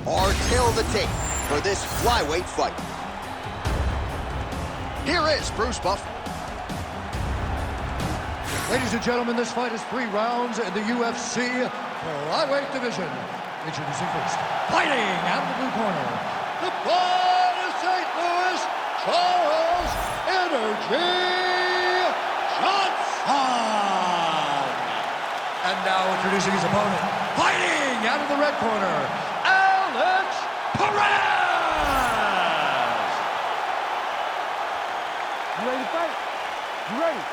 are till the tape for this flyweight fight. Here is Bruce Buffer. Ladies and gentlemen, this fight is 3 rounds in the UFC Flyweight division. Introducing first, fighting out of the blue corner, the Pride of St. Louis, Charles Energy Johnson. And now introducing his opponent, fighting out of the red corner, Alex Perez. You ready to fight? You ready?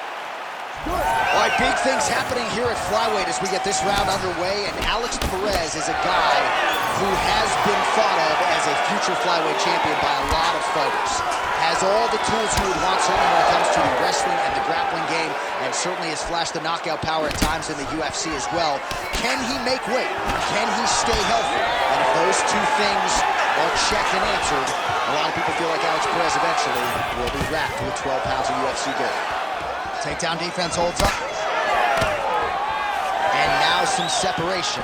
All right, big things happening here at Flyweight as we get this round underway, and Alex Perez is a guy who has been thought of as a future Flyweight champion by a lot of fighters. Has all the tools you would want, certainly when it comes to the wrestling and the grappling game, and certainly has flashed the knockout power at times in the UFC as well. Can he make weight? Can he stay healthy? And if those two things are checked and answered, a lot of people feel like Alex Perez eventually will be wrapped with 12 pounds of UFC gold. Takedown defense holds up. And now some separation.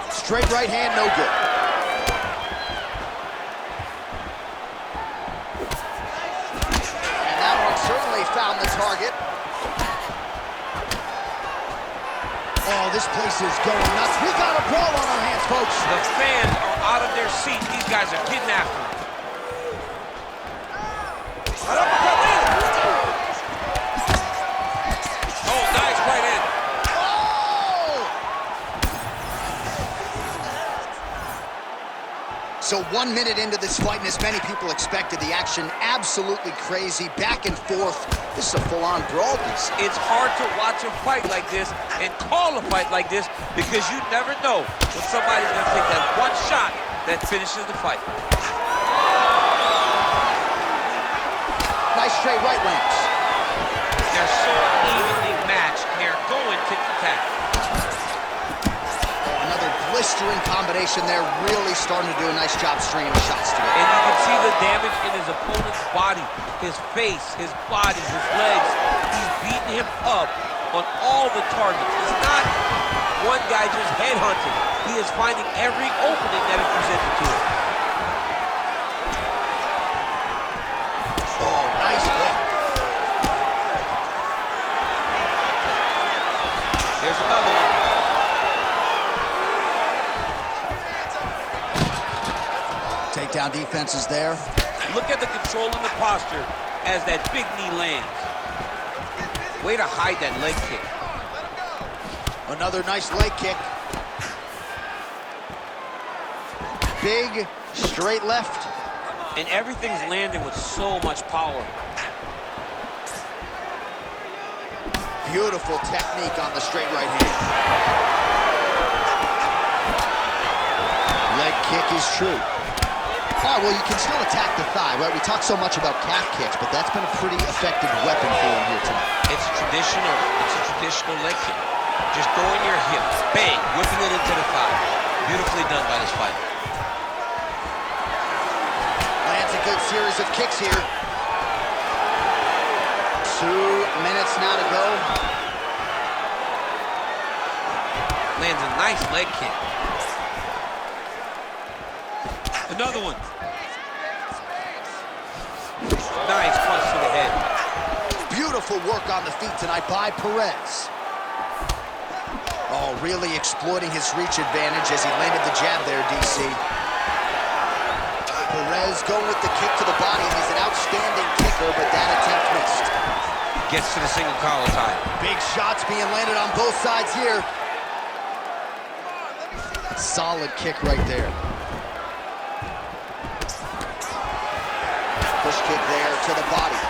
Straight right hand, no good. And that one certainly found the target. Oh, this place is going nuts. We got a brawl on our hands, folks. The fans are out of their seats. These guys are getting after it. So 1 minute into this fight, and as many people expected, the action absolutely crazy, back and forth. This is a full-on brawl. It's hard to watch a fight like this and call a fight like this because you never know when somebody's going to take that one shot that finishes the fight. Nice straight right lands. They're so evenly matched. They're going tit-for-tat. Blistering combination there, really starting to do a nice job stringing the shots together. And you can see the damage in his opponent's body, his face, his body, his legs. He's beating him up on all the targets. It's not one guy just headhunting. He is finding every opening that is presented to him. Oh, nice hook. There's another one. Takedown defense is there. Look at the control and the posture as that big knee lands. Way to hide that leg kick. Another nice leg kick. Big, straight left. And everything's landing with so much power. Beautiful technique on the straight right hand. Leg kick is true. Oh, well, you can still attack the thigh, right? We talk so much about calf kicks, but that's been a pretty effective weapon for him here tonight. It's a traditional leg kick. Just throwing your hip, bang, whipping it into the thigh. Beautifully done by this fighter. Lands a good series of kicks here. 2 minutes now to go. Lands a nice leg kick. Another one. Nice punch to the head. Beautiful work on the feet tonight by Perez. Oh, really exploiting his reach advantage as he landed the jab there, DC. Perez going with the kick to the body. He's an outstanding kicker, but that attempt missed. Gets to the single collar tie. Big shots being landed on both sides here. Solid kick right there. Push kick there to the body.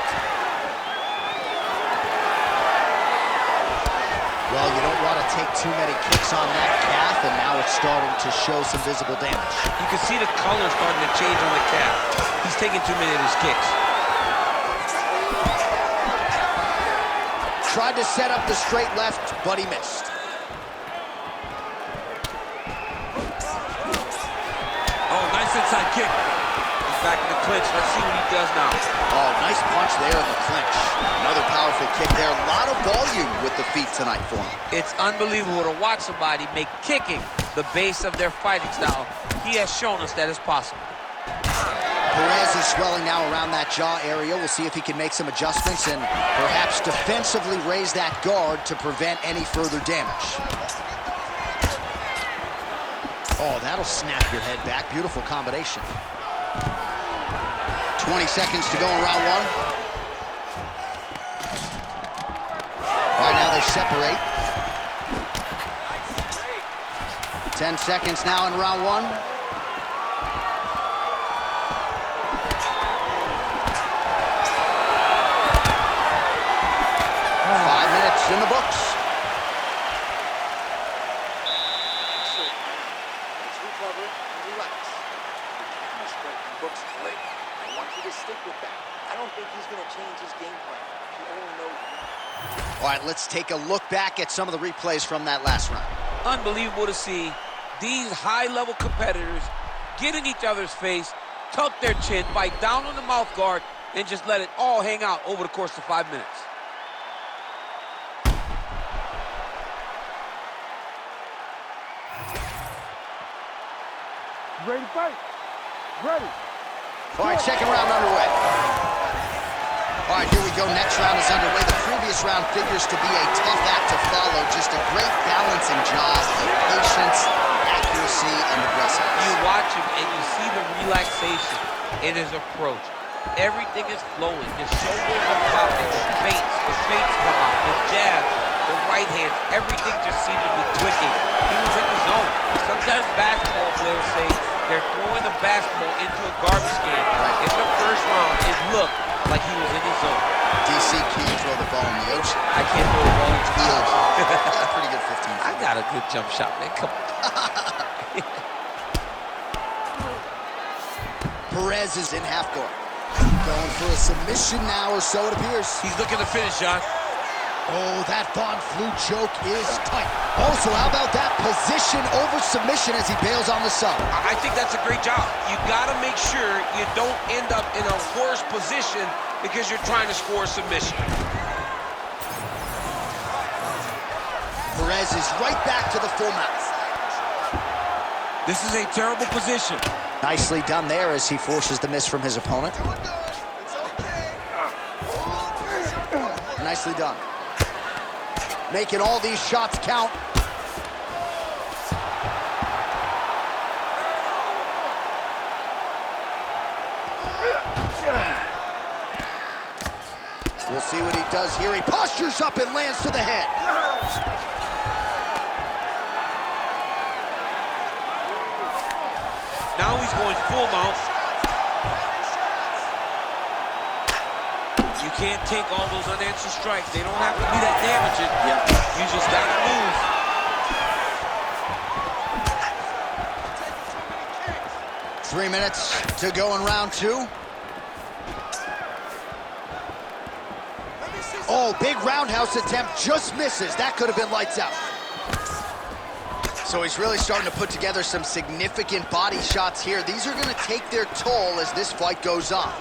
Well, you don't want to take too many kicks on that calf, and now it's starting to show some visible damage. You can see the color starting to change on the calf. He's taking too many of his kicks. Tried to set up the straight left, but he missed. Oh, nice inside kick. He's back in the clinch. Let's see what he does now. Oh, nice punch there in the clinch. Another powerful kick there. A lot of volume with the feet tonight for him. It's unbelievable to watch somebody make kicking the base of their fighting style, he has shown us that it's possible. Perez is swelling now around that jaw area. We'll see if he can make some adjustments and perhaps defensively raise that guard to prevent any further damage. Oh, that'll snap your head back. Beautiful combination. 20 seconds to go in round one. All right, now they separate. 10 seconds now in round one. 5 minutes in the books. Let's recover and relax. This looks great. I want you to stick with that. I don't think he's going to change his game plan. He only knows. All right, let's take a look back at some of the replays from that last round. Unbelievable to see these high-level competitors get in each other's face, tuck their chin, bite down on the mouth guard, and just let it all hang out over the course of 5 minutes. You ready to fight? Ready. All right, second round underway. All right, here we go. Next round is underway. The previous round figures to be a tough act to follow. Just a great balancing job of patience, accuracy, and aggressiveness. You watch him and you see the relaxation in his approach. Everything is flowing. His shoulders are popping. The feints come out. The jabs, the right hands, everything just seemed to be clicking. He was in the zone. Sometimes basketball players say they're throwing the basketball into a garbage can. In the first round, it looked like he was in his zone. DC, can you throw the ball in the ocean? I can't throw the ball into the ocean. That's pretty good 15 feet. I got a good jump shot, man. Come on. Perez is in half guard. Going for a submission now, or so it appears. He's looking to finish, John. Oh, that Von Flue choke is tight. Also, how about that position over submission as he bails on the sub? I think that's a great job. You got to make sure you don't end up in a worse position because you're trying to score a submission. Perez is right back to the full mount. This is a terrible position. Nicely done there as he forces the miss from his opponent. Nicely done. Making all these shots count. We'll see what he does here. He postures up and lands to the head. Now he's going full mount. You can't take all those unanswered strikes. They don't have to be that damaging. Yep. You just got to move. Three minutes to go in round two. Oh, big roundhouse attempt, just misses. That could have been lights out. So he's really starting to put together some significant body shots here. These are going to take their toll as this fight goes on.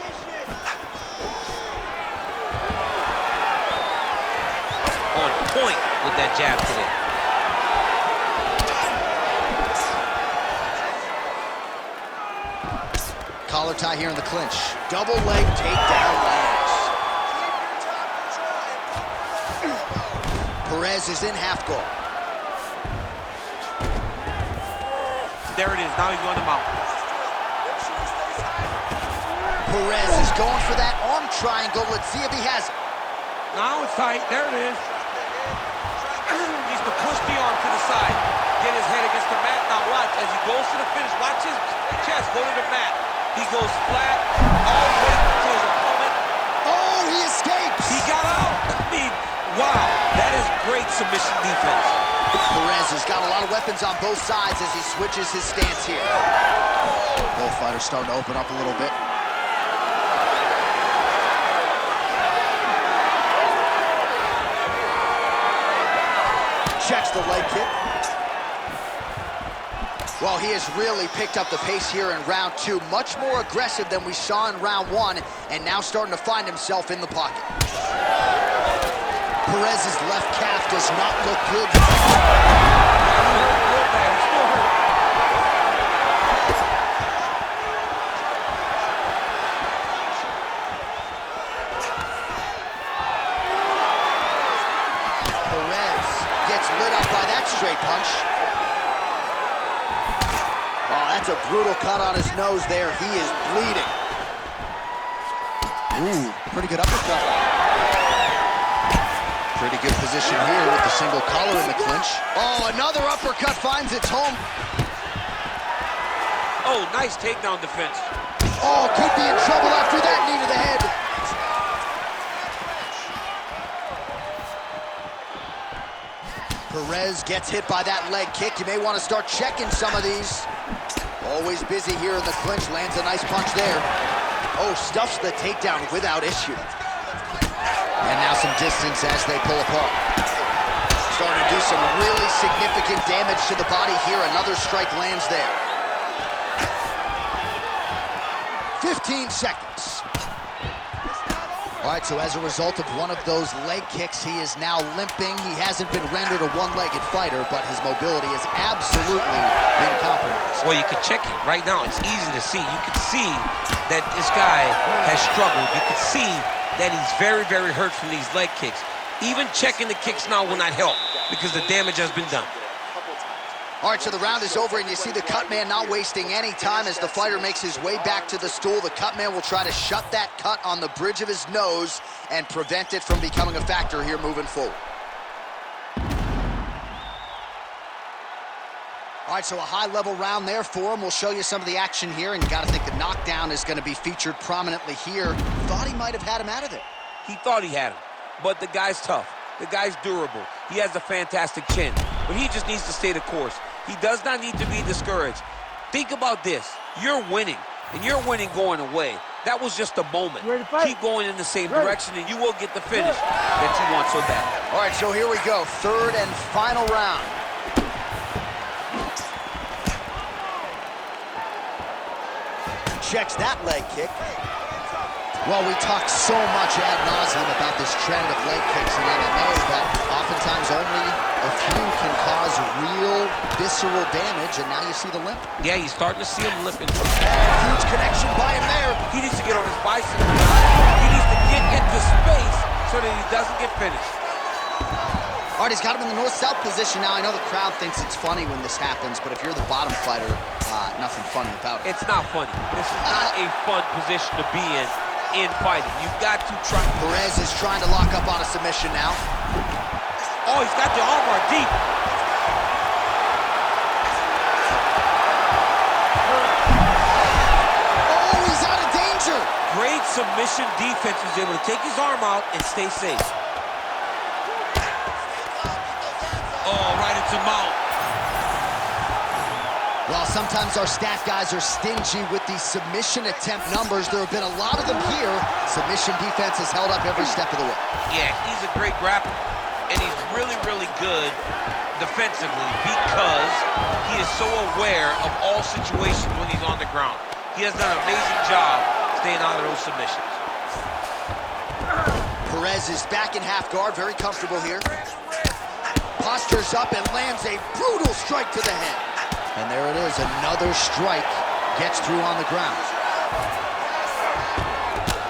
On point with that jab today. Collar tie here in the clinch. Double leg takedown lands. Perez is in half guard. There it is. Now he's going to mount. Perez is going for that arm triangle. Let's see if he has it. Now it's tight. There it is. Needs to push the arm to the side. Get his head against the mat. Now watch as he goes to the finish. Watch his chest go to the mat. He goes flat all the way to his opponent. Oh, he escapes. He got out. I mean, wow. That is great submission defense. Perez has got a lot of weapons on both sides as he switches his stance here. Both fighters starting to open up a little bit. Checks the leg kick. Well, he has really picked up the pace here in round two. Much more aggressive than we saw in round one, and now starting to find himself in the pocket. Perez's left calf does not look good. He's still hurt. That's a brutal cut on his nose there. He is bleeding. Ooh, pretty good uppercut. Pretty good position here with the single collar in the clinch. Oh, another uppercut finds its home. Oh, nice takedown defense. Oh, could be in trouble after that knee to the head. Perez gets hit by that leg kick. You may want to start checking some of these. Always busy here in the clinch. Lands a nice punch there. Oh, stuffs the takedown without issue. And now some distance as they pull apart. Starting to do some really significant damage to the body here. Another strike lands there. 15 seconds. All right, so as a result of one of those leg kicks, he is now limping. He hasn't been rendered a one-legged fighter, but his mobility has absolutely been compromised. Well, you can check it right now. It's easy to see. You can see that this guy has struggled. You can see that he's very, very hurt from these leg kicks. Even checking the kicks now will not help because the damage has been done. All right, so the round is over, and you see the cut man not wasting any time as the fighter makes his way back to the stool. The cut man will try to shut that cut on the bridge of his nose and prevent it from becoming a factor here moving forward. All right, so a high-level round there for him. We'll show you some of the action here, and you got to think the knockdown is going to be featured prominently here. Thought he might have had him out of there. He thought he had him, but the guy's tough. The guy's durable. He has a fantastic chin, but he just needs to stay the course. He does not need to be discouraged. Think about this. You're winning, and you're winning going away. That was just a moment. Keep going in the same direction, and you will get the finish that you want so bad. All right, so here we go. Third and final round. Checks that leg kick. Well, we talk so much ad nauseum about this trend of leg kicks in MMA, but oftentimes only a few can cause real visceral damage, and now you see the limp. Yeah, you're starting to see him limping. Huge connection by him there. He needs to get on his bicycle. He needs to get into space so that he doesn't get finished. All right, he's got him in the north-south position now. I know the crowd thinks it's funny when this happens, but if you're the bottom fighter, nothing funny about it. It's not funny. This is not a fun position to be in fighting. You've got to try. Perez is trying to lock up on a submission now. Oh, he's got the armbar deep. Oh, he's out of danger. Great submission defense. He's able to take his arm out and stay safe. Oh, right into mount. While sometimes our stat guys are stingy with these submission attempt numbers, there have been a lot of them here. Submission defense has held up every step of the way. Yeah, he's a great grappler, and he's really, really good defensively because he is so aware of all situations when he's on the ground. He has done an amazing job staying out of those submissions. Perez is back in half guard, very comfortable here. Postures up and lands a brutal strike to the head. And there it is, another strike gets through on the ground.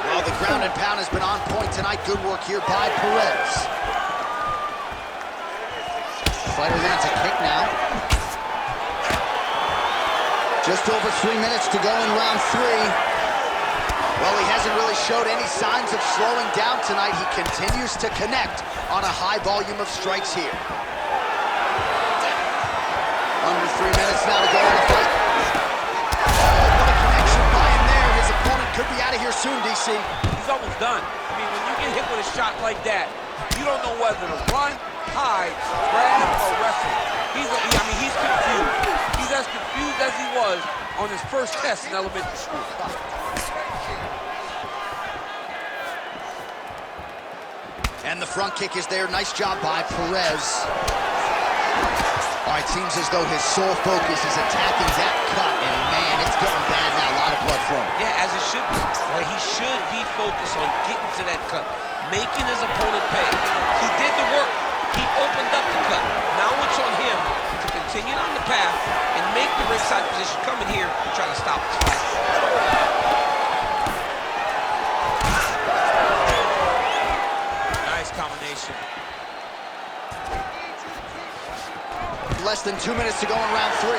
Well, the ground and pound has been on point tonight. Good work here by Perez. Fighter lands a kick now. Just over 3 minutes to go in round 3. Well, he hasn't really showed any signs of slowing down tonight. He continues to connect on a high volume of strikes here. Under 3 minutes now to go in the fight. Oh, what a connection by him there. His opponent could be out of here soon, DC. He's almost done. I mean, when you get hit with a shot like that, you don't know whether to run, hide, grab, or wrestle. He's confused. He's as confused as he was on his first test in elementary school. And the front kick is there. Nice job by Perez. All right, seems as though his sole focus is attacking that cut, and man, it's getting bad now. A lot of blood flowing. Yeah, as it should be. Right? He should be focused on getting to that cut, making his opponent pay. He did the work. He opened up the cut. Now it's on him to continue on the path and make the ringside position come in here and try to stop this fight. Nice combination. Less than 2 minutes to go in round 3.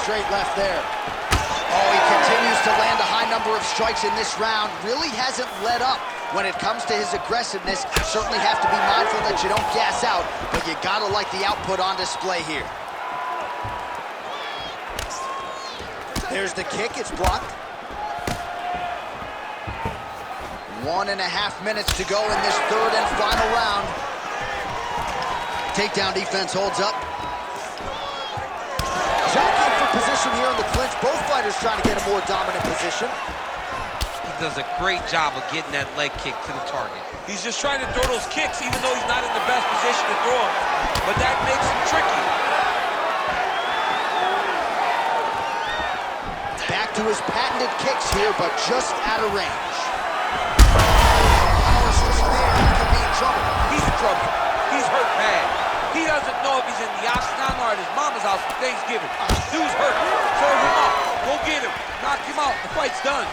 straight left there. Oh, he continues to land a high number of strikes in this round. Really hasn't let up when it comes to his aggressiveness. Certainly have to be mindful that you don't gas out, but you gotta like the output on display here. There's the kick, it's blocked. 1.5 minutes to go in this third and final round. Takedown defense holds up. Jockeying for position here in the clinch. Both fighters trying to get a more dominant position. He does a great job of getting that leg kick to the target. He's just trying to throw those kicks even though he's not in the best position to throw them. But that makes him tricky. Back to his patented kicks here, but just out of range. He's in trouble. He's hurt bad. He doesn't know if he's in the octagon or at his mama's house for Thanksgiving. Dude's hurt. Serve him up. Go get him. Knock him out. The fight's done.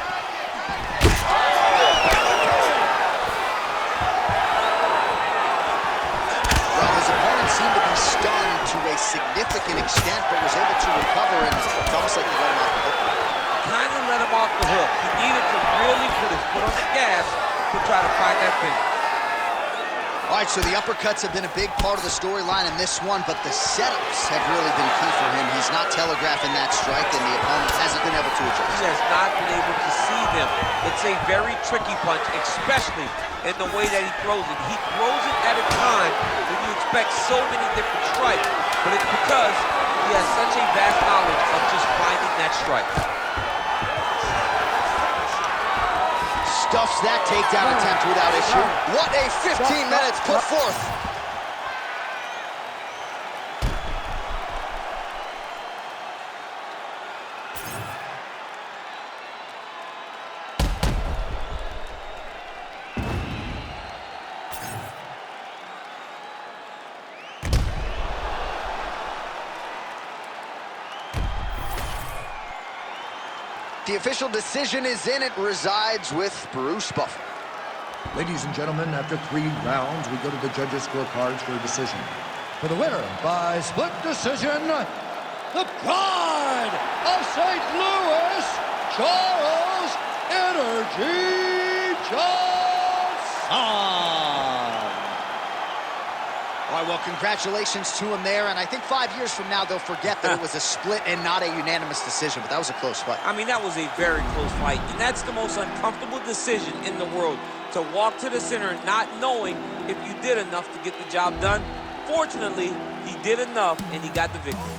Well, his opponent seemed to be stunned to a significant extent, but was able to recover, and it's almost like he let him off the hook. Kind of let him off the hook. He needed to really put his foot on the gas to try to find that finish. All right, so the uppercuts have been a big part of the storyline in this one, but the setups have really been key for him. He's not telegraphing that strike, and the opponent hasn't been able to adjust. He has not been able to see them. It's a very tricky punch, especially in the way that he throws it. He throws it at a time when you expect so many different strikes, but it's because he has such a vast knowledge of just finding that strike. Stuffs that takedown attempt without issue. What a 15 minutes put forth. The official decision is in. It resides with Bruce Buffer. Ladies and gentlemen, after 3 rounds, we go to the judges' scorecards for a decision. For the winner by split decision, the pride of St. Louis, Charles Energy Johnson. All right, well, congratulations to him there, and I think 5 years from now they'll forget that it was a split and not a unanimous decision, but that was a close fight. I mean, that was a very close fight, and that's the most uncomfortable decision in the world, to walk to the center not knowing if you did enough to get the job done. Fortunately, he did enough, and he got the victory.